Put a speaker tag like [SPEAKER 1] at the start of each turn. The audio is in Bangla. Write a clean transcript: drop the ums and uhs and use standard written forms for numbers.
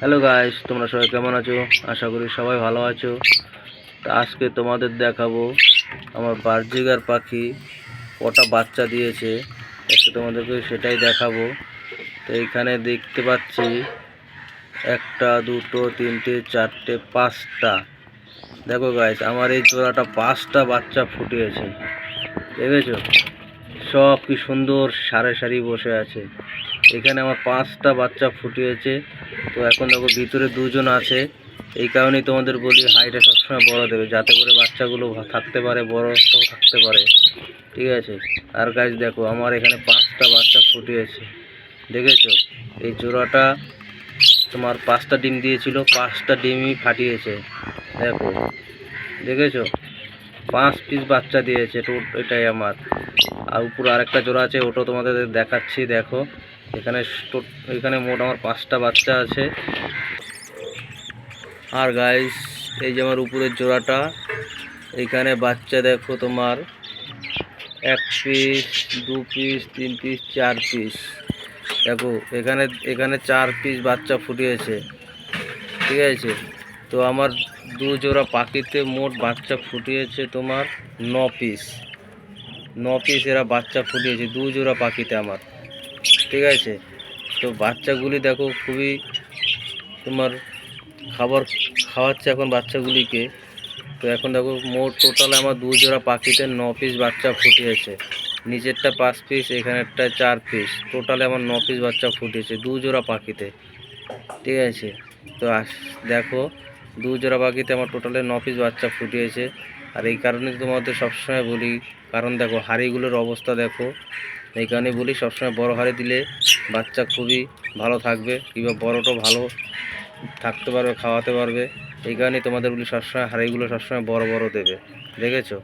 [SPEAKER 1] হ্যালো গাইস, তোমরা সবাই কেমন আছো? আশা করি সবাই ভালো আছো। তো আজকে তোমাদের দেখাবো আমার বার্জিগার পাখি কটা বাচ্চা দিয়েছে। আজকে তোমাদেরকে সেটাই দেখাবো। তো এইখানে দেখতে পাচ্ছি একটা, দুটো, তিনটে, চারটে, পাঁচটা। দেখো গাইস, আমার এই জোড়াটা পাঁচটা বাচ্চা ফুটিয়েছে, দেখেছো? সব কি সুন্দর সারি সারি বসে আছে। এখানে আমার পাঁচটা বাচ্চা ফুটিয়েছে। তো এখন দেখো ভিতরে দুজন আছে। এই কারণেই তোমাদের বলি হাইটে সবসময় বড় দেবে, যাতে করে বাচ্চাগুলো থাকতে পারে, বড়টাও থাকতে পারে, ঠিক আছে? আর গাইস দেখো, আমার এখানে পাঁচটা বাচ্চা ফুটিয়েছে, দেখেছো? এই জোড়াটা তোমার পাঁচটা ডিম দিয়েছিল, পাঁচটা ডিমই ফাটিয়েছে, দেখো, দেখেছো? 5 পিস বাচ্চা দিয়েছে। তো এটাই আমার। আর উপরে আরেকটা জোড়া আছে, ওটাও তোমাদের দেখাচ্ছি, দেখো। এখানে এখানে মোট আমার 5টা বাচ্চা আছে। আর গাইস, এই যে আমার উপরের জোড়াটা, এইখানে বাচ্চা দেখো তোমার 1 পিস, 2 পিস, 3 পিস, 4 পিস। দেখো এখানে এখানে 4 পিস বাচ্চা ফুটিয়েছে, ঠিক আছে? তো আমার দু জোড়া পাখিতে মোট বাচ্চা ফুটিয়েছে তোমার 9 পিস। 9 পিস এরা বাচ্চা ফুটিয়েছে দু জোড়া পাখিতে আমার, ঠিক আছে? তো বাচ্চাগুলি দেখো খুবই তোমার খাবার খাওয়াচ্ছে এখন বাচ্চাগুলিকে। তো এখন দেখো মোট টোটাল আমার দু জোড়া পাখিতে 9 পিস বাচ্চা ফুটিয়েছে। নিচেরটা 5 পিস, এখানেরটা 4 পিস, টোটালে আমার 9 পিস বাচ্চা ফুটিয়েছে দু জোড়া পাখিতে, ঠিক আছে? তো দেখো, দু জোড়া পাখিতে আমার টোটালে 9 পিস বাচ্চা ফুটিয়েছে। আর এই কারণে তোমাদের সবসময় বলি, কারণ দেখো হাঁড়িগুলোর অবস্থা দেখো, এই কারণে বলি সবসময় বড় হাঁড়ি দিলে বাচ্চা খুবই ভালো থাকবে, কিংবা বড়টাও ভালো থাকতে পারবে, খাওয়াতে পারবে। এই কারণে তোমাদের বলি সবসময় হাঁড়িগুলো সবসময় বড় বড় দেবে, দেখেছো?